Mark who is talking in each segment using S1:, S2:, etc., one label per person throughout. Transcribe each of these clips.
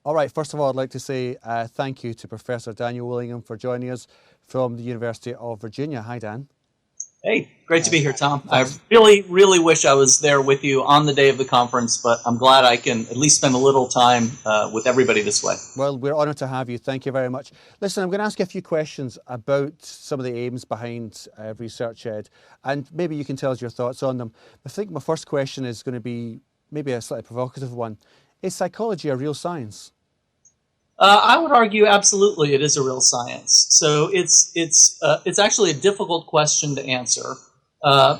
S1: All right, first of all, I'd like to say thank you to Professor Daniel Willingham for joining us from the University of Virginia. Hi, Dan.
S2: Hey, great to be here, Tom. I
S1: Thanks.
S2: really, really wish I was there with you on the day of the conference, but I'm glad I can at least spend a little time with everybody this way.
S1: Well, we're honoured to have you. Thank you very much. Listen, I'm going to ask you a few questions about some of the aims behind Research Ed, and maybe you can tell us your thoughts on them. I think my first question is going to be maybe a slightly provocative one. Is psychology a real science?
S2: I would argue absolutely it is a real science. So it's actually a difficult question to answer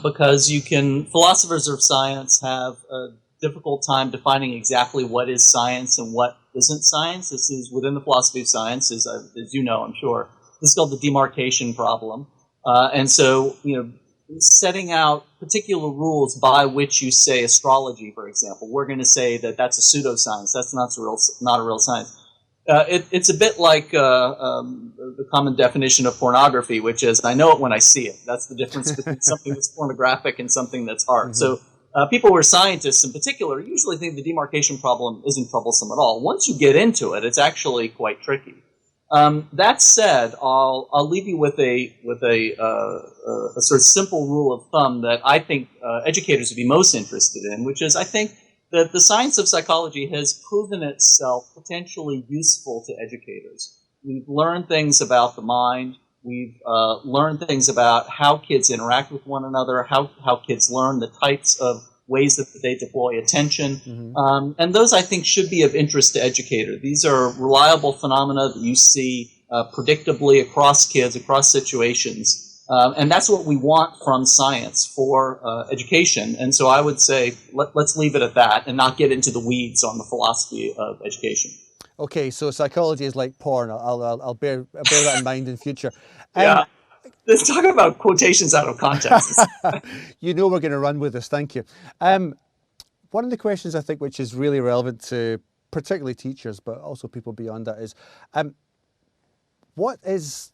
S2: because philosophers of science have a difficult time defining exactly what is science and what isn't science. This is within the philosophy of science, as you know, I'm sure. This is called the demarcation problem, and so setting out particular rules by which you say astrology, for example, we're going to say that that's a pseudoscience. That's not a real science. It's a bit like the common definition of pornography, which is I know it when I see it. That's the difference between something that's pornographic and something that's art.
S1: Mm-hmm.
S2: So people who are scientists in particular usually think the demarcation problem isn't troublesome at all. Once you get into it, it's actually quite tricky. That said, I'll leave you with a sort of simple rule of thumb that I think educators would be most interested in, which is I think that the science of psychology has proven itself potentially useful to educators. We've learned things about the mind. We've learned things about how kids interact with one another, how kids learn, the types of ways that they deploy attention.
S1: Mm-hmm.
S2: And those, I think, should be of interest to educators. These are reliable phenomena that you see predictably across kids, across situations. And that's what we want from science for education. And so I would say let's leave it at that and not get into the weeds on the philosophy of education.
S1: Okay, so psychology is like porn. I'll bear that in mind in future.
S2: Yeah. Let's talk about quotations out of context.
S1: You know we're going to run with this. Thank you. One of the questions I think which is really relevant to particularly teachers, but also people beyond that is, what does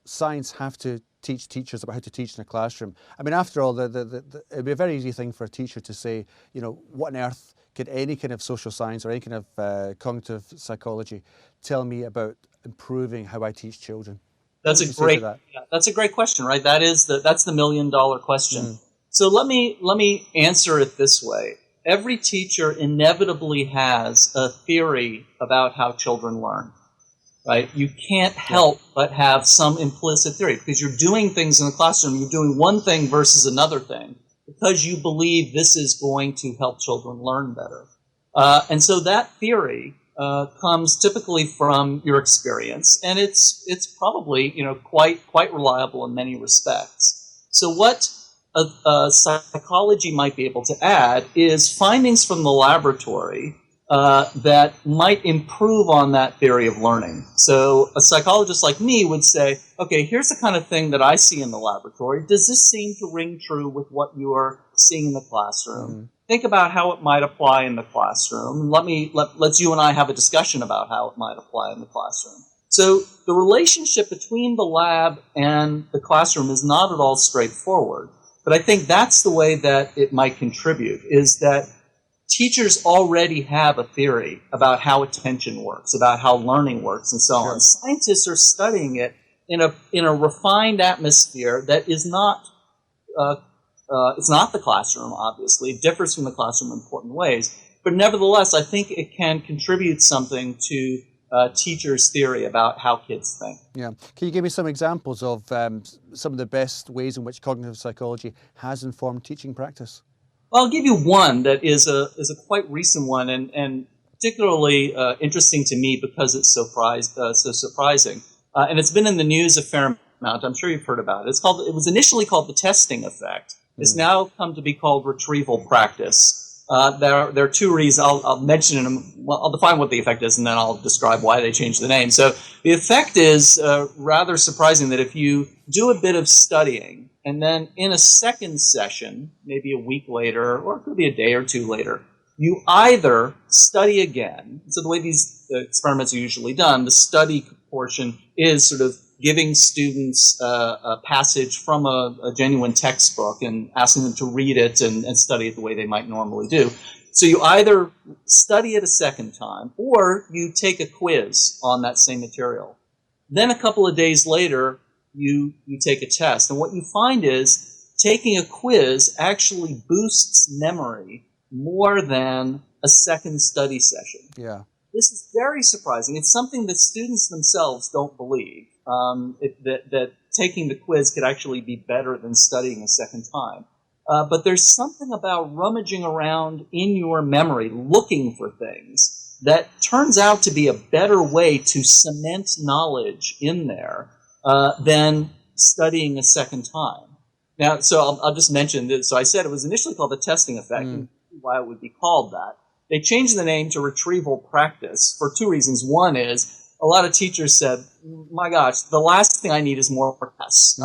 S1: science have to teach teachers about how to teach in a classroom? I mean, after all, it'd be a very easy thing for a teacher to say, what on earth could any kind of social science or any kind of cognitive psychology tell me about improving how I teach children?
S2: That's a great question, right? That's the $1 million question.
S1: Mm.
S2: So let me answer it this way. Every teacher inevitably has a theory about how children learn. Right? You can't help but have some implicit theory because you're doing things in the classroom. You're doing one thing versus another thing because you believe this is going to help children learn better. And so that theory comes typically from your experience, and it's probably quite reliable in many respects. So what psychology might be able to add is findings from the laboratory that might improve on that theory of learning. So a psychologist like me would say, okay, here's the kind of thing that I see in the laboratory. Does this seem to ring true with what you're seeing in the classroom?
S1: Mm-hmm.
S2: Think about how it might apply in the classroom. Let's you and I have a discussion about how it might apply in the classroom. So the relationship between the lab and the classroom is not at all straightforward. But I think that's the way that it might contribute, is that teachers already have a theory about how attention works, about how learning works, and so on. Scientists are studying it in a refined atmosphere that is not it's not the classroom. Obviously, it differs from the classroom in important ways, but nevertheless, I think it can contribute something to teachers' theory about how kids think.
S1: Yeah, can you give me some examples of some of the best ways in which cognitive psychology has informed teaching practice?
S2: Well, I'll give you one that is a quite recent one, and particularly interesting to me because it's so surprising. And it's been in the news a fair amount. I'm sure you've heard about it. It was initially called the testing effect. It's now come to be called retrieval practice. There are two reasons. I'll mention them. Well, I'll define what the effect is, and then I'll describe why they changed the name. So the effect is rather surprising that if you do a bit of studying, and then in a second session, maybe a week later, or it could be a day or two later, you either study again. So the way these experiments are usually done, the study portion is sort of giving students a passage from a genuine textbook and asking them to read it and study it the way they might normally do. So you either study it a second time or you take a quiz on that same material. Then a couple of days later, you take a test. And what you find is taking a quiz actually boosts memory more than a second study session.
S1: Yeah.
S2: This is very surprising. It's something that students themselves don't believe, that taking the quiz could actually be better than studying a second time. But there's something about rummaging around in your memory, looking for things, that turns out to be a better way to cement knowledge in there than studying a second time. Now, so I'll just mention this. So I said it was initially called the testing effect, and why it would be called that. They changed the name to retrieval practice for two reasons. One is a lot of teachers said, my gosh, the last thing I need is more tests.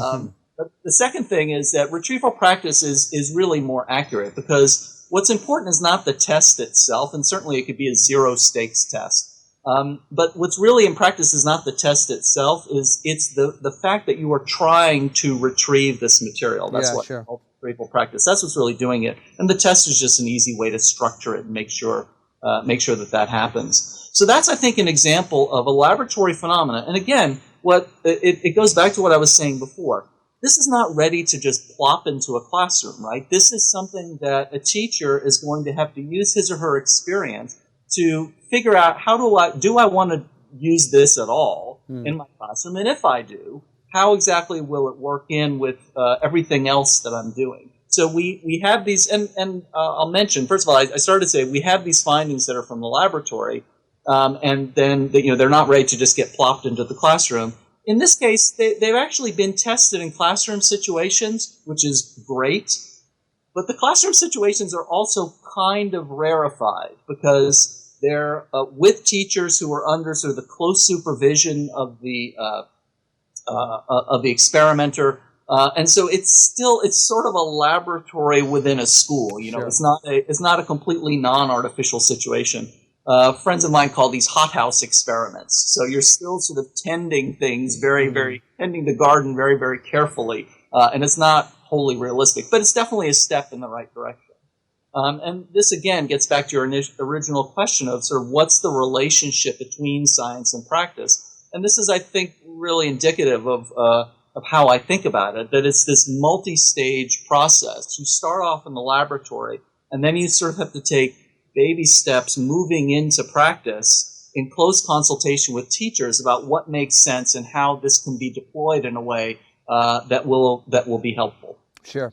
S2: But the second thing is that retrieval practice is really more accurate, because what's important is not the test itself, and certainly it could be a zero stakes test. But what's really in practice is not the test itself, it's the fact that you are trying to retrieve this material. That's what retrieval practice. That's what's really doing it. And the test is just an easy way to structure it and make sure that happens. So that's, I think, an example of a laboratory phenomena. And again, it goes back to what I was saying before. This is not ready to just plop into a classroom, right? This is something that a teacher is going to have to use his or her experience to figure out, do I want to use this at all in my classroom? And if I do, how exactly will it work in with everything else that I'm doing? So we have these, and I'll mention, first of all, I started to say we have these findings that are from the laboratory, and then they're not ready to just get plopped into the classroom. In this case, they've actually been tested in classroom situations, which is great. But the classroom situations are also kind of rarefied because they're with teachers who are under sort of the close supervision of the experimenter, and so it's sort of a laboratory within a school. It's not a completely non-artificial situation. Friends of mine call these hothouse experiments. So you're still sort of tending things tending the garden very, very carefully, and it's not wholly realistic, but it's definitely a step in the right direction. And this, again, gets back to your original question of sort of what's the relationship between science and practice. And this is, I think, really indicative of how I think about it, that it's this multi-stage process. You start off in the laboratory, and then you sort of have to take baby steps moving into practice in close consultation with teachers about what makes sense and how this can be deployed in a way that will be helpful.
S1: Sure.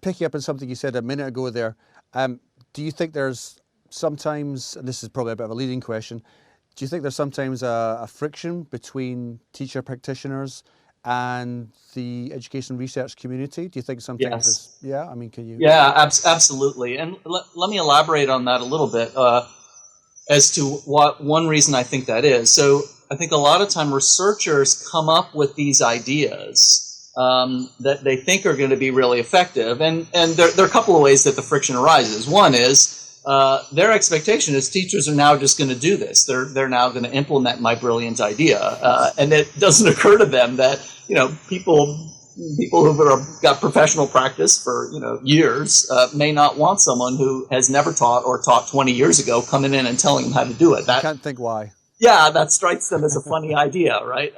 S1: Picking up on something you said a minute ago there, do you think there's sometimes, and this is probably a bit of a leading question, do you think there's sometimes a friction between teacher practitioners and the education research community? Do you think sometimes
S2: Yes.
S1: I mean, can you?
S2: Yeah, absolutely. And let me elaborate on that a little bit as to one reason I think that is. So I think a lot of time researchers come up with these ideas that they think are going to be really effective. And there are a couple of ways that the friction arises. One is their expectation is teachers are now just going to do this. They're now going to implement my brilliant idea. And it doesn't occur to them that, people who've got professional practice for, years may not want someone who has never taught or taught 20 years ago coming in and telling them how to do it.
S1: I can't think why.
S2: Yeah, that strikes them as a funny idea, right?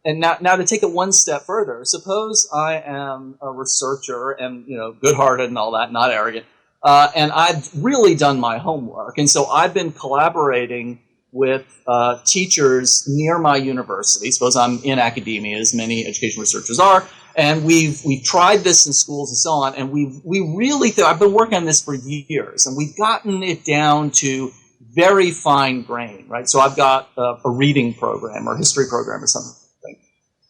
S2: And now to take it one step further, suppose I am a researcher and, good-hearted and all that, not arrogant, and I've really done my homework. And so I've been collaborating with teachers near my university. Suppose I'm in academia, as many education researchers are, and we've tried this in schools and so on, and I've been working on this for years, and we've gotten it down to very fine grain, right? So I've got a reading program or history program or something.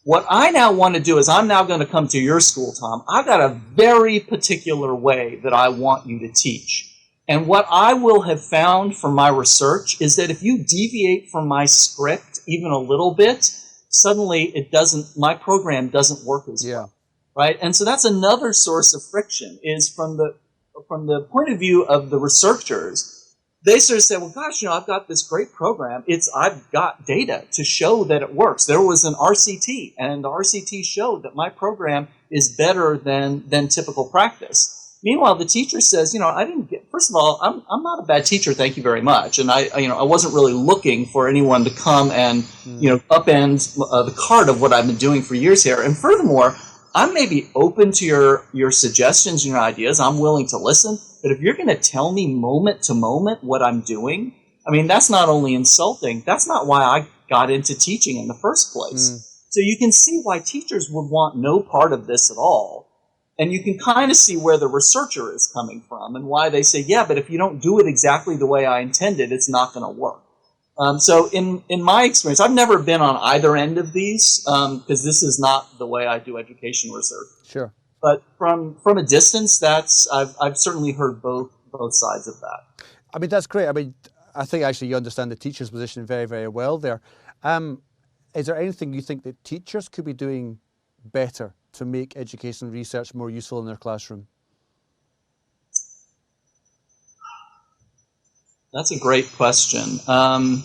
S2: What I now want to do is I'm now going to come to your school, Tom. I've got a very particular way that I want you to teach. And what I will have found from my research is that if you deviate from my script even a little bit, suddenly my program doesn't work as well, right? And so that's another source of friction, is from the point of view of the researchers. They sort of say, well, gosh, I've got this great program. I've got data to show that it works. There was an RCT, and the RCT showed that my program is better than typical practice. Meanwhile, the teacher says, I didn't get, first of all, I'm not a bad teacher, thank you very much. And I wasn't really looking for anyone to come and, upend the cart of what I've been doing for years here. And furthermore, I may be open to your suggestions and your ideas. I'm willing to listen. But if you're going to tell me moment to moment what I'm doing, that's not only insulting, that's not why I got into teaching in the first place. So you can see why teachers would want no part of this at all. And you can kind of see where the researcher is coming from and why they say, yeah, but if you don't do it exactly the way I intended, it's not going to work. So in my experience, I've never been on either end of these because this is not the way I do education research.
S1: Sure.
S2: But from a distance, I've certainly heard both sides of that.
S1: That's great. I think actually you understand the teacher's position very, very well there. Is there anything you think that teachers could be doing better to make education research more useful in their classroom?
S2: That's a great question. I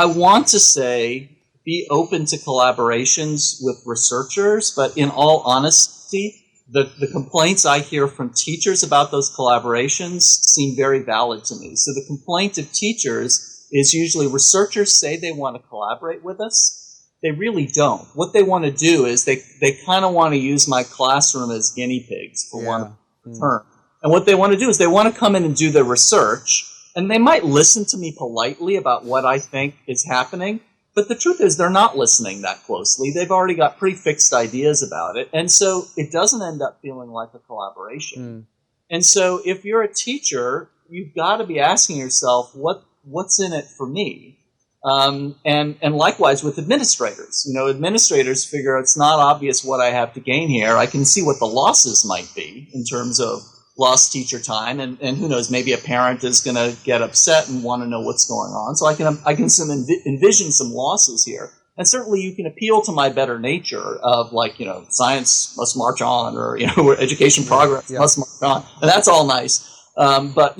S2: want to say be open to collaborations with researchers, but in all honesty, the complaints I hear from teachers about those collaborations seem very valid to me. So the complaint of teachers is usually researchers say they want to collaborate with us. They really don't. What they want to do is they kind of want to use my classroom as guinea pigs for one term. And what they want to do is they want to come in and do the research, and they might listen to me politely about what I think is happening, but the truth is they're not listening that closely. They've already got pretty fixed ideas about it, and so it doesn't end up feeling like a collaboration. And so if you're a teacher, you've got to be asking yourself, what's in it for me? And likewise with administrators. Administrators figure it's not obvious what I have to gain here. I can see what the losses might be in terms of lost teacher time, and who knows, maybe a parent is going to get upset and want to know what's going on. So I can envision some losses here. And certainly you can appeal to my better nature of science must march on, or, education progress must march on. And that's all nice. But,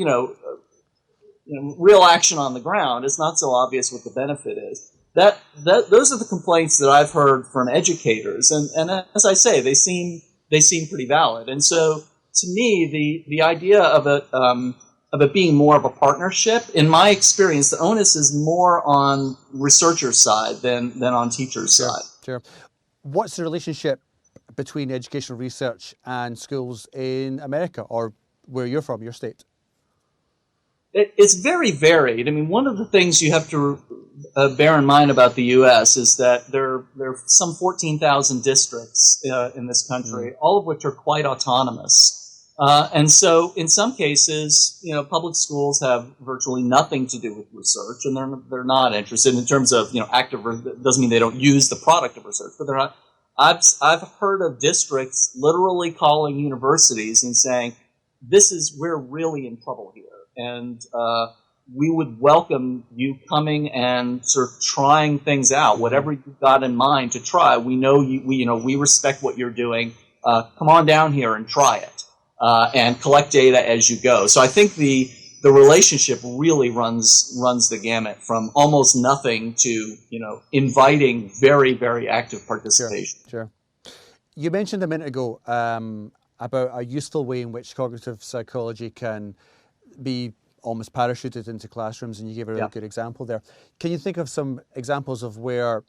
S2: real action on the ground, it's not so obvious what the benefit is. Those are the complaints that I've heard from educators, and as I say, they seem pretty valid. And so, to me, the idea of it being more of a partnership, in my experience, the onus is more on researcher's side than on teacher's side.
S1: Sure. What's the relationship between educational research and schools in America, or where you're from, your state?
S2: It's very varied. One of the things you have to bear in mind about the U.S. is that there are some 14,000 districts in this country, all of which are quite autonomous. And so in some cases, public schools have virtually nothing to do with research, and they're not interested in terms of, active, doesn't mean they don't use the product of research, but they're not. I've heard of districts literally calling universities and saying, we're really in trouble here. And we would welcome you coming and sort of trying things out, whatever you've got in mind to try. We know we respect what you're doing. Come on down here and try it, and collect data as you go. So I think the relationship really runs the gamut from almost nothing to inviting very, very active participation.
S1: Sure. You mentioned a minute ago about a useful way in which cognitive psychology can be almost parachuted into classrooms, and you gave a really good example there. Can you think of some examples of where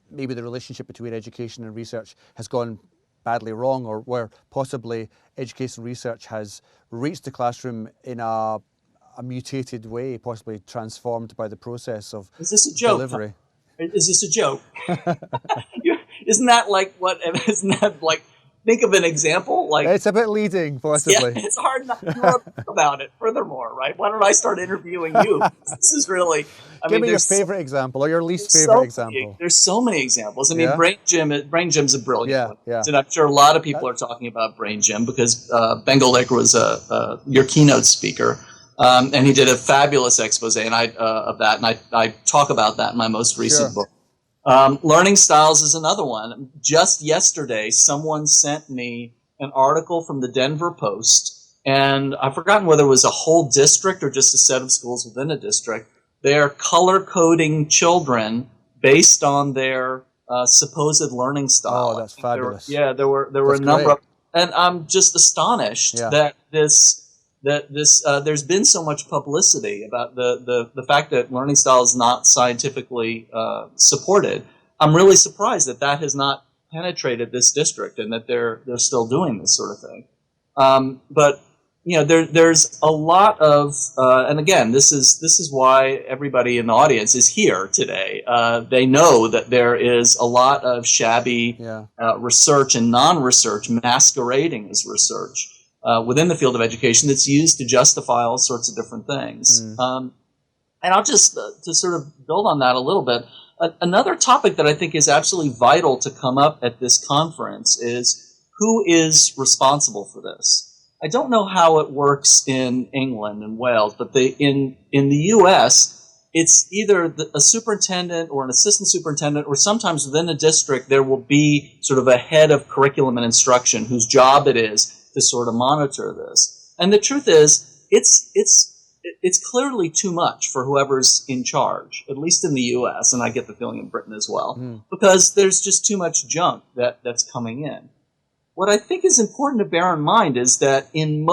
S1: maybe the relationship between education and research has gone badly wrong, or where possibly education research has reached the classroom in a mutated way, possibly transformed by the process of
S2: Is this a joke?
S1: Delivery?
S2: Is this a joke? Isn't that like think of an example?
S1: It's a bit leading, possibly.
S2: Yeah, it's hard not to talk about it. Furthermore, right? Why don't I start interviewing you? This is really.
S1: Give me your favorite example, or your least favorite example.
S2: There's so many examples. Brain Gym's a brilliant one.
S1: Yeah.
S2: And I'm sure a lot of people are talking about Brain Gym because Ben Goldacre was your keynote speaker, and he did a fabulous expose of that, and I talk about that in my most recent book. Learning styles is another one. Just yesterday, someone sent me an article from the Denver Post, and I've forgotten whether it was a whole district or just a set of schools within a district. They're color coding children based on their supposed learning style.
S1: Oh, that's fabulous.
S2: There were a number of, and I'm just astonished that there's been so much publicity about the fact that learning style is not scientifically supported. I'm really surprised that has not penetrated this district and that they're still doing this sort of thing. But there's a lot of, and again, this is why everybody in the audience is here today. They know that there is a lot of shabby research and non-research masquerading as research within the field of education that's used to justify all sorts of different things. And I'll just, to sort of build on that a little bit, another topic that I think is absolutely vital to come up at this conference is who is responsible for this. I don't know how it works in England and Wales, but in the U.S., it's either a superintendent or an assistant superintendent, or sometimes within a district there will be sort of a head of curriculum and instruction whose job it is to sort of monitor this. And the truth is, it's clearly too much for whoever's in charge, at least in the U.S., and I get the feeling in Britain as well, because there's just too much junk that's coming in. What I think is important to bear in mind is that in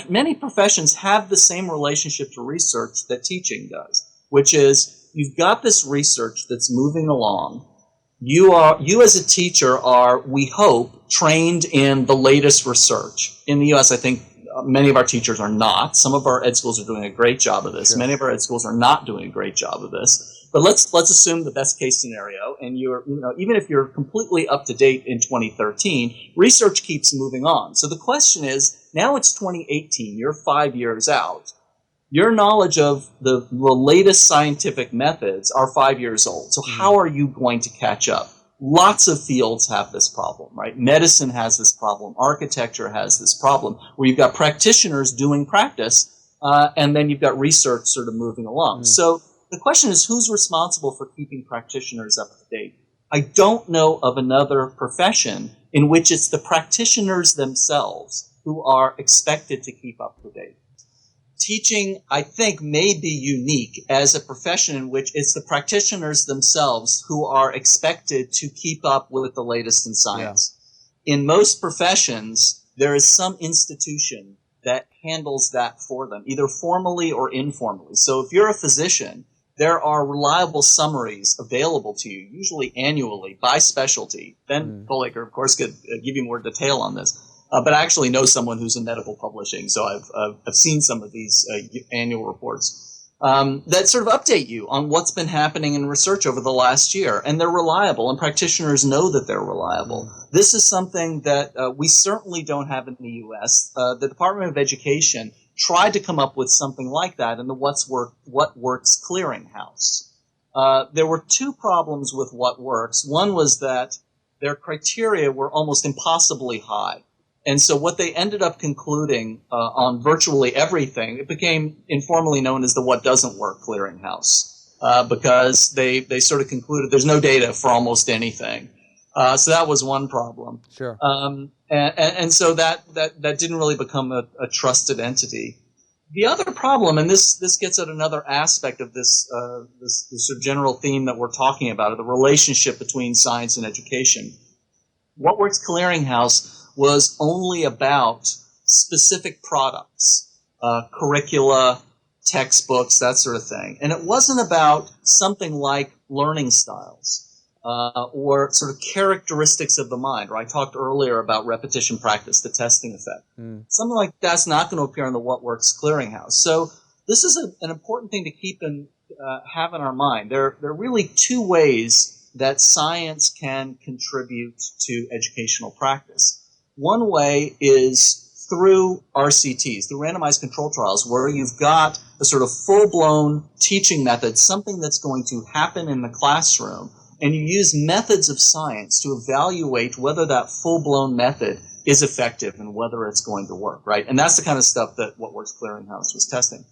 S2: many professions have the same relationship to research that teaching does, which is you've got this research that's moving along. You as a teacher are, we hope, trained in the latest research. In the U.S., I think many of our teachers are not. Some of our ed schools are doing a great job of this. Sure. Many of our ed schools are not doing a great job of this. But let's assume the best case scenario, and even if you're completely up to date in 2013, research keeps moving on. So the question is, now it's 2018, you're 5 years out. Your knowledge of the latest scientific methods are 5 years old. So how are you going to catch up? Lots of fields have this problem, right? Medicine has this problem. Architecture has this problem, where you've got practitioners doing practice, and then you've got research sort of moving along. So the question is, who's responsible for keeping practitioners up to date? I don't know of another profession in which it's the practitioners themselves who are expected to keep up to date. Teaching, I think, may be unique as a profession in which it's the practitioners themselves who are expected to keep up with the latest in science. Yeah. In most professions, there is some institution that handles that for them, either formally or informally. So if you're a physician, there are reliable summaries available to you, usually annually, by specialty. Ben Koliker, of course, could give you more detail on this. But I actually know someone who's in medical publishing, so I've seen some of these annual reports that sort of update you on what's been happening in research over the last year. And they're reliable, and practitioners know that they're reliable. This is something that we certainly don't have in the U.S. The Department of Education tried to come up with something like that in the What Works Clearinghouse. There were two problems with What Works. One was that their criteria were almost impossibly high. And so what they ended up concluding on virtually everything, it became informally known as the What Doesn't Work Clearinghouse, because they sort of concluded there's no data for almost anything. So that was one problem.
S1: Sure.
S2: And so that didn't really become a trusted entity. The other problem, and this gets at another aspect of this sort of general theme that we're talking about, the relationship between science and education. What Works Clearinghouse was only about specific products, curricula, textbooks, that sort of thing. And it wasn't about something like learning styles or sort of characteristics of the mind. Right? I talked earlier about repetition practice, the testing effect. Something like that's not going to appear in the What Works Clearinghouse. So this is an important thing to have in our mind. There are really two ways that science can contribute to educational practice. One way is through RCTs, through randomized control trials, where you've got a sort of full-blown teaching method, something that's going to happen in the classroom, and you use methods of science to evaluate whether that full-blown method is effective and whether it's going to work, right? And that's the kind of stuff that What Works Clearinghouse was testing.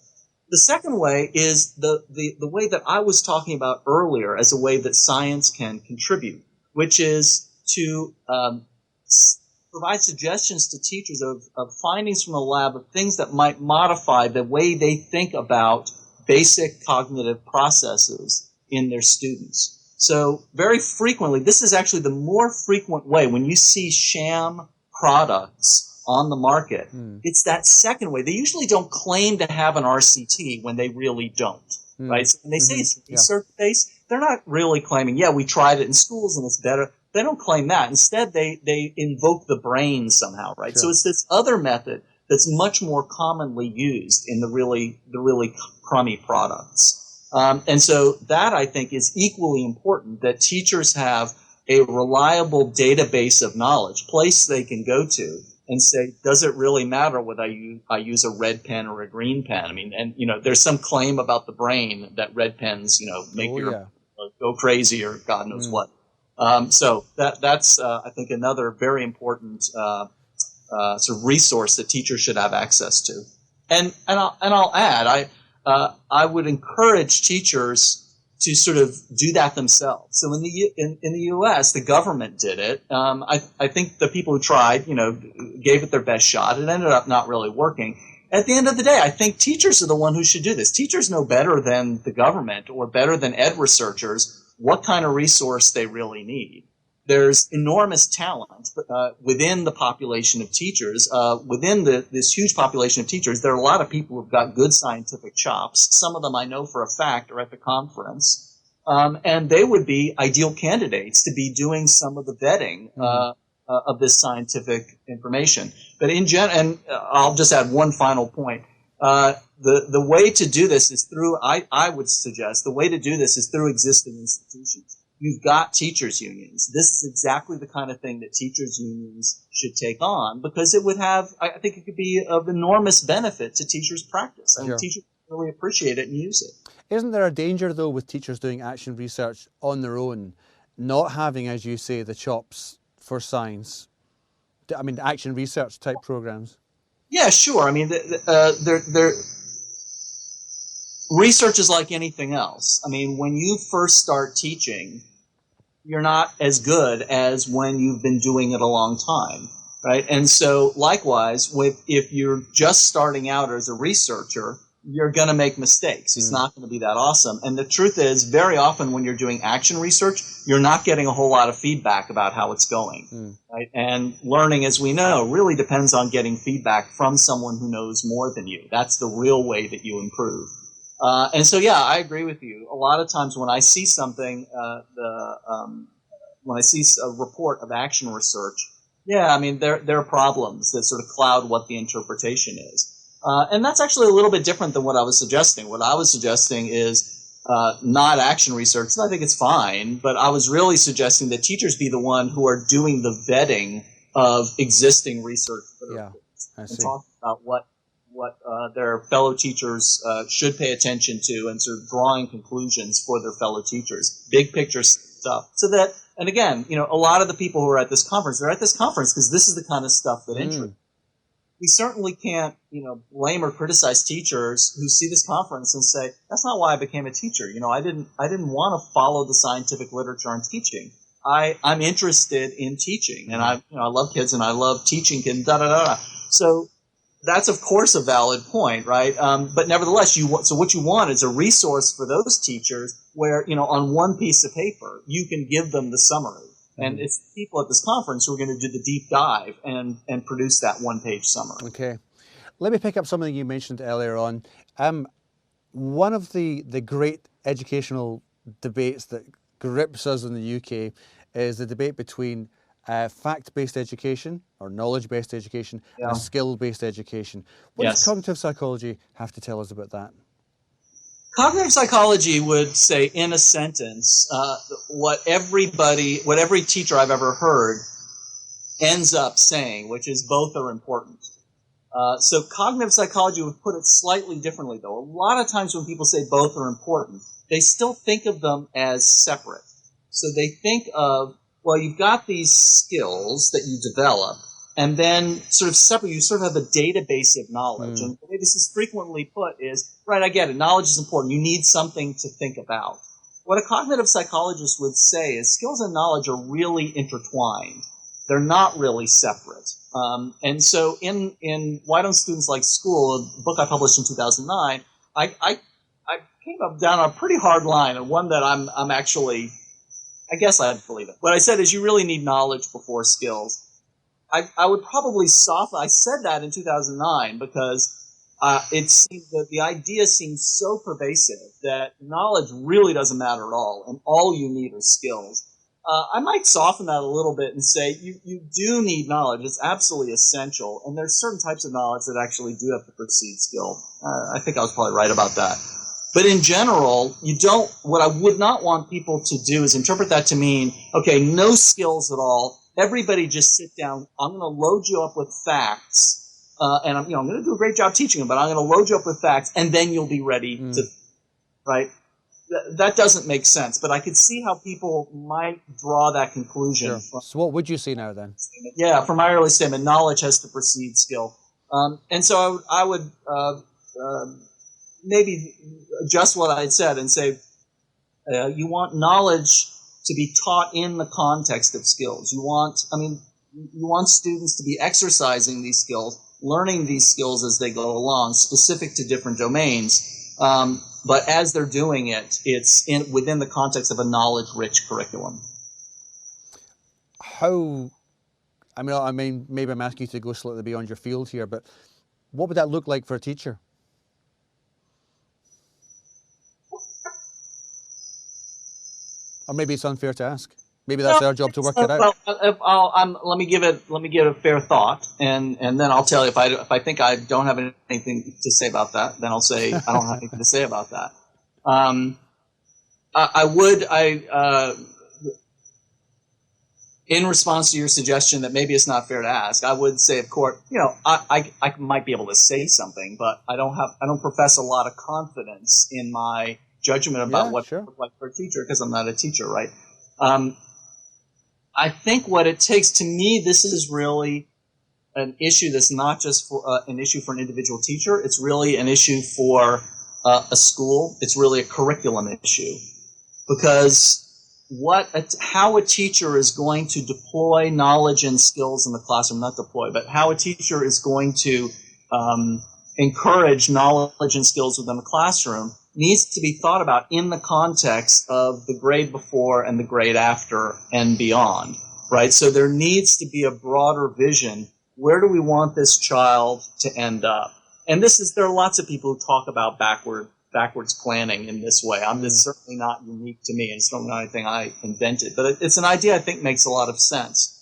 S2: The second way is the way that I was talking about earlier as a way that science can contribute, which is to provide suggestions to teachers of findings from the lab of things that might modify the way they think about basic cognitive processes in their students. So very frequently, this is actually the more frequent way when you see sham products on the market. It's that second way. They usually don't claim to have an RCT when they really don't, right? So when they say it's research-based, they're not really claiming, yeah, we tried it in schools and it's better. They don't claim that. Instead, they invoke the brain somehow, right?
S1: Sure.
S2: So it's this other method that's much more commonly used in the really crummy products. And so that, I think, is equally important, that teachers have a reliable database of knowledge, place they can go to and say, does it really matter whether I use a red pen or a green pen? I mean, and, there's some claim about the brain that red pens, make go crazy or God knows what. So that's I think, another very important sort of resource that teachers should have access to. And I'll add, I would encourage teachers to sort of do that themselves. So in the U.S., the government did it. I think the people who tried, gave it their best shot. It ended up not really working. At the end of the day, I think teachers are the one who should do this. Teachers know better than the government or better than ed researchers what kind of resource they really need. There's enormous talent within the population of teachers. Within this huge population of teachers, there are a lot of people who've got good scientific chops. Some of them I know for a fact are at the conference. And they would be ideal candidates to be doing some of the vetting of this scientific information. But and I'll just add one final point. The way to do this is through, I would suggest, the way to do this is through existing institutions. You've got teachers' unions. This is exactly the kind of thing that teachers' unions should take on, because it would have, I think it could be of enormous benefit to teachers' practice. And teachers really appreciate it and use it.
S1: Isn't there a danger, though, with teachers doing action research on their own, not having, as you say, the chops for science? I mean, action research type programs? Yeah,
S2: sure. I mean, research is like anything else. I mean, when you first start teaching, you're not as good as when you've been doing it a long time, right? And so, likewise, if you're just starting out as a researcher, you're going to make mistakes. It's not going to be that awesome. And the truth is, very often when you're doing action research, you're not getting a whole lot of feedback about how it's going, right? And learning, as we know, really depends on getting feedback from someone who knows more than you. That's the real way that you improve. And so, yeah, I agree with you. A lot of times when I see something, when I see a report of action research, I mean, there are problems that sort of cloud what the interpretation is. And that's actually a little bit different than what I was suggesting. What I was suggesting is not action research, and I think it's fine, but I was really suggesting that teachers be the one who are doing the vetting of existing research and talking about what their fellow teachers should pay attention to, and sort of drawing conclusions for their fellow teachers, big picture stuff. So that, and again, a lot of the people who are at this conference, they're at this conference because this is the kind of stuff that interests. We certainly can't, blame or criticize teachers who see this conference and say, that's not why I became a teacher. I didn't want to follow the scientific literature on teaching. I'm interested in teaching, and I love kids and I love teaching kids, So that's, of course, a valid point, right? But nevertheless, so what you want is a resource for those teachers where, on one piece of paper, you can give them the summary. And it's the people at this conference who are going to do the deep dive and produce that one-page summary. Okay.
S1: Let me pick up something you mentioned earlier on. One of the great educational debates that grips us in the UK is the debate between fact-based education or knowledge-based education and skill-based education. What does cognitive psychology have to tell us about that?
S2: Cognitive psychology would say, in a sentence, what every teacher I've ever heard ends up saying, which is both are important. So cognitive psychology would put it slightly differently, though. A lot of times when people say both are important, they still think of them as separate. So they think of, well, you've got these skills that you develop, and then sort of separate, you sort of have a database of knowledge. And the way this is frequently put is, right, I get it, knowledge is important. You need something to think about. What a cognitive psychologist would say is skills and knowledge are really intertwined. They're not really separate. And so in Why Don't Students Like School, a book I published in 2009, I came up down a pretty hard line, and one that I'm actually I guess I'd believe it. What I said is you really need knowledge before skills. I would probably soften. I said that in 2009 because it seemed that the idea seems so pervasive that knowledge really doesn't matter at all, and all you need are skills. I might soften that a little bit and say you do need knowledge. It's absolutely essential, and there's certain types of knowledge that actually do have to precede skill. I think I was probably right about that. But in general, what I would not want people to do is interpret that to mean, okay, no skills at all. Everybody just sit down. I'm going to load you up with facts, and I'm going to do a great job teaching them, but I'm going to load you up with facts, and then you'll be ready to, right? That doesn't make sense, but I could see how people might draw that conclusion.
S1: Sure. So what would you say now then?
S2: Yeah, from my early statement, knowledge has to precede skill. And so I would maybe adjust what I said and say you want knowledge to be taught in the context of skills. You want students to be exercising these skills, learning these skills as they go along, specific to different domains. But as they're doing it, it's within the context of a knowledge-rich curriculum.
S1: Maybe I'm asking you to go slightly beyond your field here, but what would that look like for a teacher? Or maybe it's unfair to ask. Maybe that's our job to work it out.
S2: Well, let me give it a fair thought, and then I'll tell you if I think I don't have anything to say about that, then I'll say I don't have anything to say about that. In response to your suggestion that maybe it's not fair to ask, I would say, of course, I might be able to say something, but I don't profess a lot of confidence in my judgment about what it looks like for a teacher because I'm not a teacher, right? I think what it takes, to me, this is really an issue that's not just for an issue for an individual teacher. It's really an issue for a school. It's really a curriculum issue because how a teacher is going to deploy knowledge and skills in the classroom, not deploy, but how a teacher is going to encourage knowledge and skills within the classroom needs to be thought about in the context of the grade before and the grade after and beyond, right? So there needs to be a broader vision. Where do we want this child to end up? And there are lots of people who talk about backwards planning in this way. It's certainly not unique to me. It's not anything I invented, but it's an idea I think makes a lot of sense.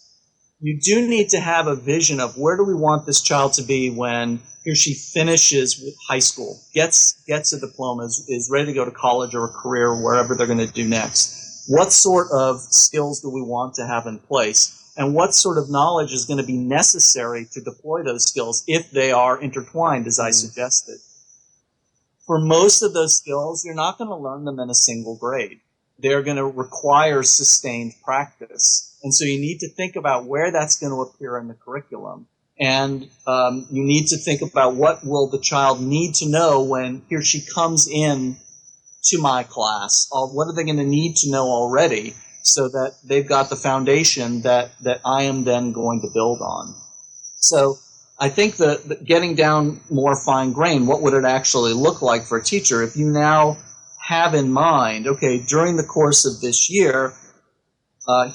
S2: You do need to have a vision of where do we want this child to be when he or she finishes with high school, gets a diploma, is ready to go to college or a career, or wherever they're going to do next. What sort of skills do we want to have in place? And what sort of knowledge is going to be necessary to deploy those skills if they are intertwined, as I suggested? For most of those skills, you're not going to learn them in a single grade. They're going to require sustained practice. And so you need to think about where that's going to appear in the curriculum. And you need to think about what will the child need to know when he or she comes in to my class. What are they going to need to know already so that they've got the foundation that I am then going to build on. So I think that getting down more fine grain, what would it actually look like for a teacher if you now have in mind, okay, during the course of this year,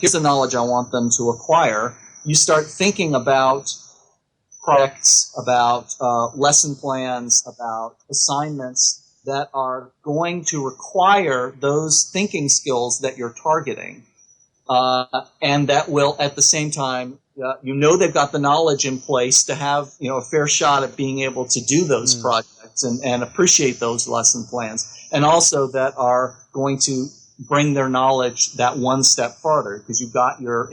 S2: here's the knowledge I want them to acquire. You start thinking about projects, about lesson plans, about assignments that are going to require those thinking skills that you're targeting. And that will, at the same time, they've got the knowledge in place to have, a fair shot at being able to do those projects and appreciate those lesson plans. And also that are going to bring their knowledge that one step farther because you've got your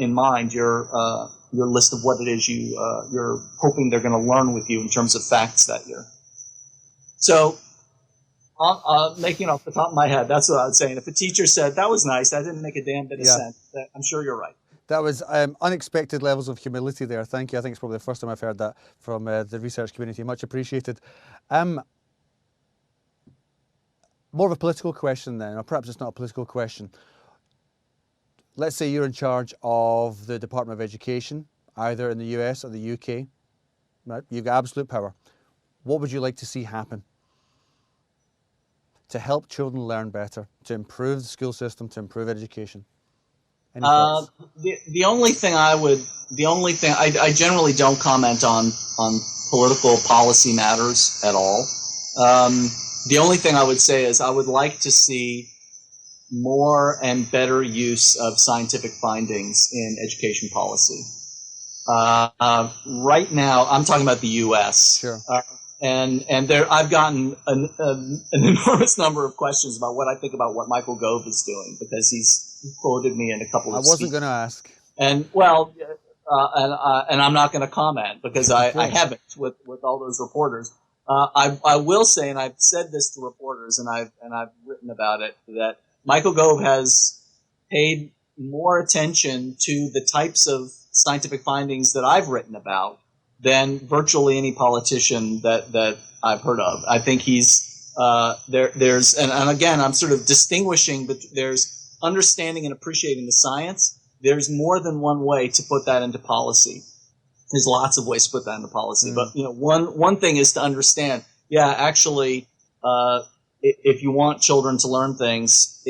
S2: list of what it is you're hoping they're going to learn with you in terms of facts that year. So, making off the top of my head, that's what I was saying. If a teacher said, that was nice, that didn't make a damn bit of sense, I'm sure you're right.
S1: That was unexpected levels of humility there. Thank you. I think it's probably the first time I've heard that from the research community. Much appreciated. More of a political question then, or perhaps it's not a political question. Let's say you're in charge of the Department of Education, either in the US or the UK. Right? You've got absolute power. What would you like to see happen to help children learn better, to improve the school system, to improve education? Any thoughts?
S2: The only thing I generally don't comment on political policy matters at all. The only thing I would say is I would like to see more and better use of scientific findings in education policy. Right now, I'm talking about the U.S.
S1: Sure.
S2: And there, I've gotten an enormous number of questions about what I think about what Michael Gove is doing, because he's quoted me in a couple of
S1: I wasn't going to ask.
S2: And well, and I'm not going to comment because I haven't with all those reporters. I will say, and I've said this to reporters, and I've written about it, that Michael Gove has paid more attention to the types of scientific findings that I've written about than virtually any politician that I've heard of. I think he's there's and again, I'm sort of distinguishing, but there's understanding and appreciating the science. There's more than one way to put that into policy. There's lots of ways to put that into policy, but one thing is to understand. Yeah, actually, if you want children to learn things,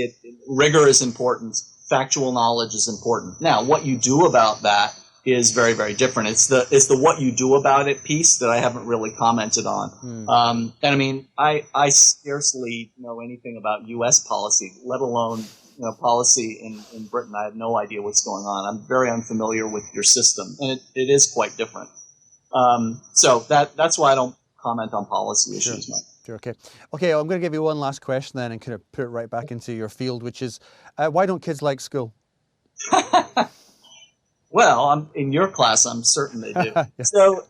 S2: rigor is important. Factual knowledge is important. Now, what you do about that is very, very different. It's the what you do about it piece that I haven't really commented on. And I mean, I scarcely know anything about U.S. policy, let alone policy in Britain. I have no idea what's going on. I'm very unfamiliar with your system, and it is quite different. So that's why I don't comment on policy issues, Mike.
S1: Sure, okay, I'm going to give you one last question then and kind of put it right back into your field, which is, why don't kids like school?
S2: Well, I'm in your class. I'm certain they do. Yeah. So,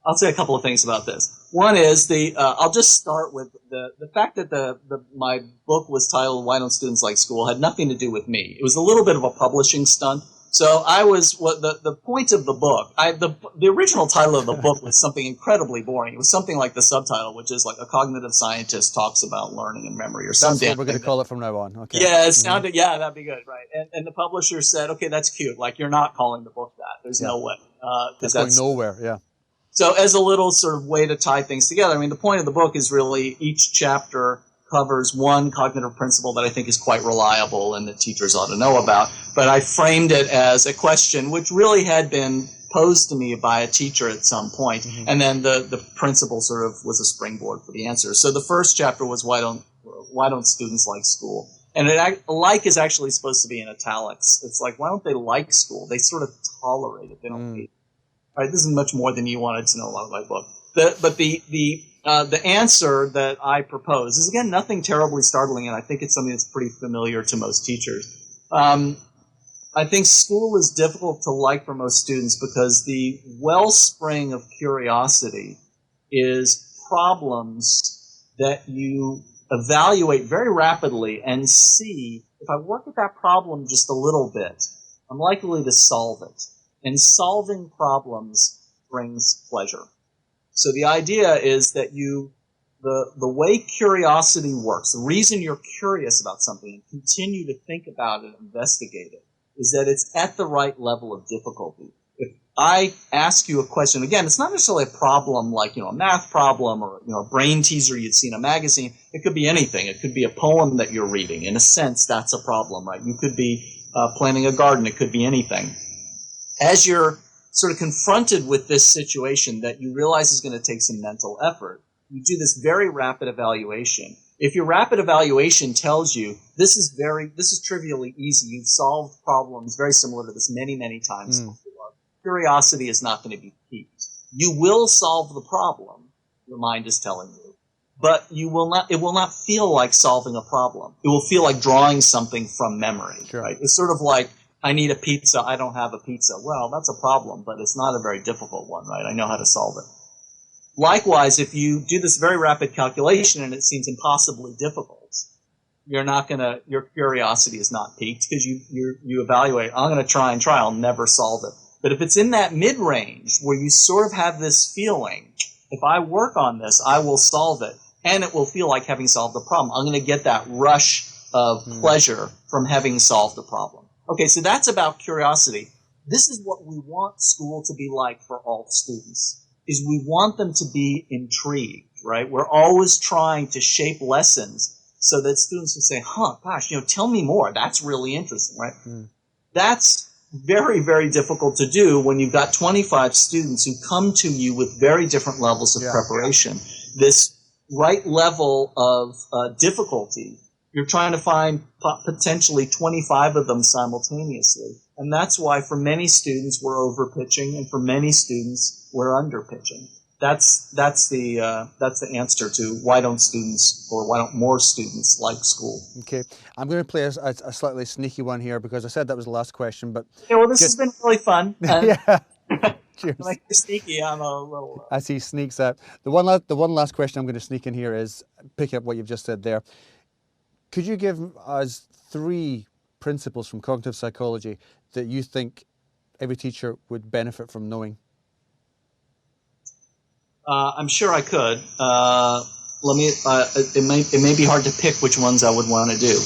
S2: I'll say a couple of things about this. One is I'll just start with the fact that my book was titled "Why Don't Students Like School" had nothing to do with me. It was a little bit of a publishing stunt. So the point of the book, the original title of the book was something incredibly boring. It was something like the subtitle, which is like a cognitive scientist talks about learning and memory or something.
S1: That's what we're going to call it from now on. Okay.
S2: Yeah, it sounded, that'd be good, right? And the publisher said, okay, that's cute. Like, you're not calling the book that. There's no way.
S1: That's going nowhere, yeah.
S2: So as a little sort of way to tie things together, I mean, the point of the book is really each chapter covers one cognitive principle that I think is quite reliable and that teachers ought to know about. But I framed it as a question which really had been posed to me by a teacher at some point. And then the principle sort of was a springboard for the answer. So the first chapter was why don't students like school? And like is actually supposed to be in italics. It's like, why don't they like school? They sort of tolerate it. They don't hate it. All right, this is much more than you wanted to know about my book. But the answer that I propose is, again, nothing terribly startling, and I think it's something that's pretty familiar to most teachers. I think school is difficult to like for most students because the wellspring of curiosity is problems that you evaluate very rapidly and see, if I work at that problem just a little bit, I'm likely to solve it. And solving problems brings pleasure. So the idea is that the way curiosity works, the reason you're curious about something and continue to think about it and investigate it, is that it's at the right level of difficulty. If I ask you a question, again, it's not necessarily a problem like, a math problem or, a brain teaser you'd see in a magazine. It could be anything. It could be a poem that you're reading. In a sense, that's a problem, right? You could be planting a garden. It could be anything. As you're sort of confronted with this situation that you realize is going to take some mental effort, you do this very rapid evaluation. If your rapid evaluation tells you this is trivially easy, you've solved problems very similar to this many, many times before, curiosity is not going to be piqued. You will solve the problem, your mind is telling you, but it will not feel like solving a problem. It will feel like drawing something from memory. Sure. Right? It's sort of like, I need a pizza, I don't have a pizza. Well, that's a problem, but it's not a very difficult one, right? I know how to solve it. Likewise, if you do this very rapid calculation and it seems impossibly difficult, your curiosity is not piqued because you evaluate, I'm going to try, I'll never solve it. But if it's in that mid-range where you sort of have this feeling, if I work on this, I will solve it, and it will feel like having solved the problem. I'm going to get that rush of pleasure from having solved the problem. Okay, so that's about curiosity. This is what we want school to be like for all students, is we want them to be intrigued, right? We're always trying to shape lessons so that students would say, gosh, tell me more. That's really interesting, right? That's very, very difficult to do when you've got 25 students who come to you with very different levels of preparation. This right level of difficulty, you're trying to find potentially 25 of them simultaneously. And that's why for many students we're overpitching, and for many students we're underpitching. That's the answer to why don't more students like school.
S1: Okay, I'm going to play a slightly sneaky one here, because I said that was the last question, but
S2: yeah, well, this has been really fun.
S1: Yeah. Cheers.
S2: Like you're sneaky, I'm a little.
S1: As he sneaks out, the one last question I'm going to sneak in here is picking up what you've just said there. Could you give us 3 principles from cognitive psychology that you think every teacher would benefit from knowing?
S2: I'm sure I could. It may be hard to pick which ones I would want to do.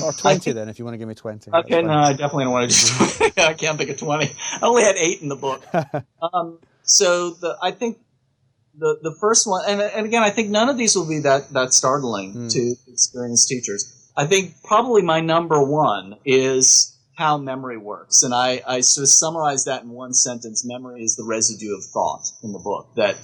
S1: Or 20 then, if you want to give me 20.
S2: Okay, no, I definitely don't want to do 20. I can't think of 20. I only had 8 in the book. I think the first one, and again, I think none of these will be that startling to experienced teachers. I think probably my number one is how memory works. And I sort of summarize that in one sentence. Memory is the residue of thought in the book. That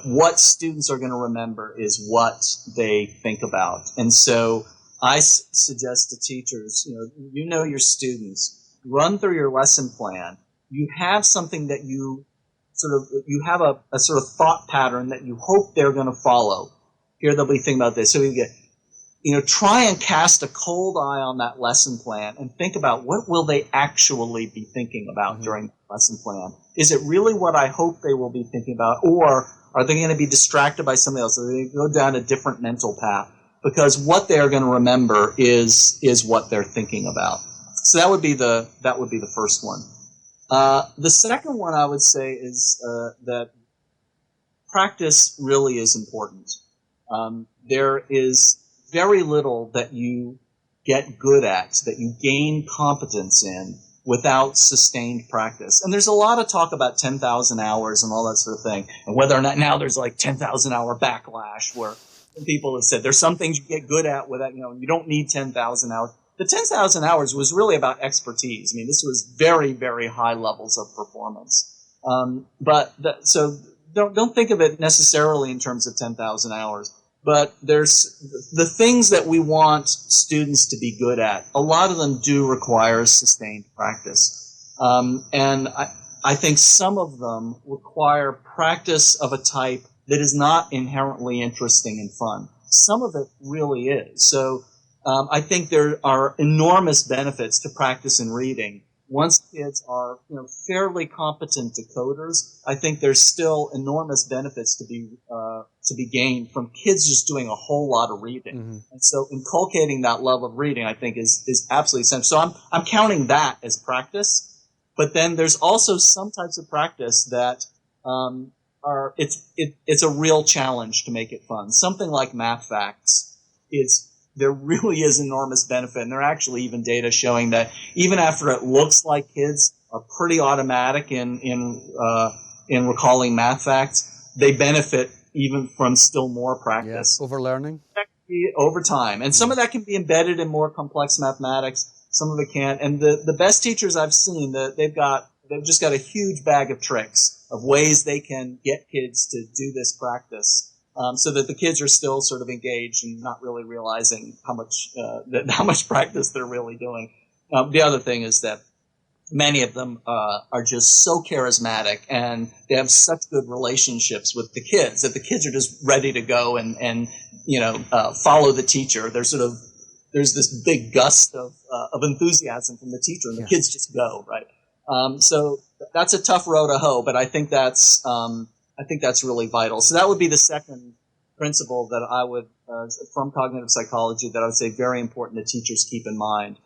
S2: what students are going to remember is what they think about. And so I suggest to teachers, you know your students, run through your lesson plan. You have something that you have a sort of thought pattern that you hope they're going to follow. Here they'll be thinking about this. So you get, try and cast a cold eye on that lesson plan and think about what will they actually be thinking about during the lesson plan. Is it really what I hope they will be thinking about, or are they going to be distracted by something else? Are they going to go down a different mental path? Because what they are going to remember is what they're thinking about. So that would be the first one. The second one I would say is that practice really is important. There is very little that you get good at, that you gain competence in, without sustained practice. And there's a lot of talk about 10,000 hours and all that sort of thing, and whether or not now there's like 10,000 hour backlash where people have said there's some things you get good at without, you don't need 10,000 hours. The 10,000 hours was really about expertise. I mean, this was very, very high levels of performance. So don't think of it necessarily in terms of 10,000 hours. But there's the things that we want students to be good at. A lot of them do require sustained practice. And I think some of them require practice of a type that is not inherently interesting and fun. Some of it really is. So I think there are enormous benefits to practice in reading. Once kids are fairly competent decoders, I think there's still enormous benefits to be gained from kids just doing a whole lot of reading. And so inculcating that love of reading, I think, is absolutely essential. So I'm counting that as practice. But then there's also some types of practice that it's a real challenge to make it fun. Something like math facts there really is enormous benefit, and there are actually even data showing that even after it looks like kids are pretty automatic in recalling math facts, they benefit even from still more practice.
S1: Yeah, over learning?
S2: Over time. And some of that can be embedded in more complex mathematics, some of it can't. And the best teachers I've seen, they've just got a huge bag of tricks of ways they can get kids to do this practice. So that the kids are still sort of engaged and not really realizing how much practice they're really doing. The other thing is that many of them are just so charismatic, and they have such good relationships with the kids that the kids are just ready to go and follow the teacher. There's this big gust of enthusiasm from the teacher, and the kids just go, right? So that's a tough row to hoe, but I think that's really vital. So that would be the second principle that I would, from cognitive psychology, that I would say very important that teachers keep in mind.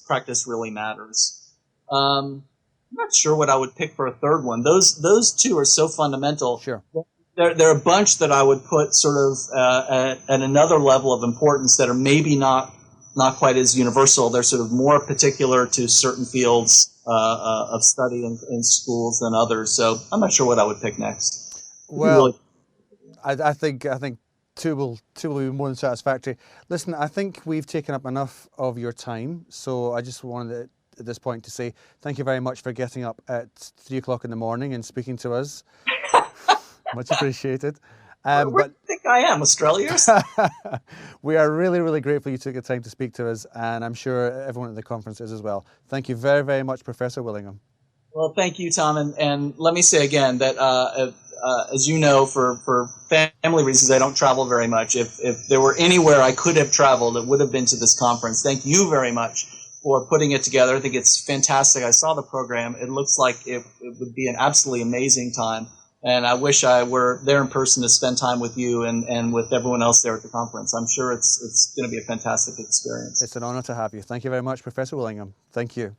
S2: Practice really matters. I'm not sure what I would pick for a third one. Those two are so fundamental.
S1: Sure.
S2: There are a bunch that I would put sort of at another level of importance that are maybe not quite as universal. They're sort of more particular to certain fields of study in schools than others. So I'm not sure what I would pick next.
S1: Well, I think Two will be more than satisfactory. Listen, I think we've taken up enough of your time, so I just wanted at this point to say thank you very much for getting up at 3 o'clock in the morning and speaking to us. Much appreciated.
S2: Where do you think I am, Australians?
S1: We are really, really grateful you took the time to speak to us, and I'm sure everyone at the conference is as well. Thank you very, very much, Professor Willingham.
S2: Well, thank you, Tom. And let me say again that, as you know, for family reasons, I don't travel very much. If there were anywhere I could have traveled, it would have been to this conference. Thank you very much for putting it together. I think it's fantastic. I saw the program. It looks like it would be an absolutely amazing time. And I wish I were there in person to spend time with you and with everyone else there at the conference. I'm sure it's going to be a fantastic experience.
S1: It's an honor to have you. Thank you very much, Professor Willingham. Thank you.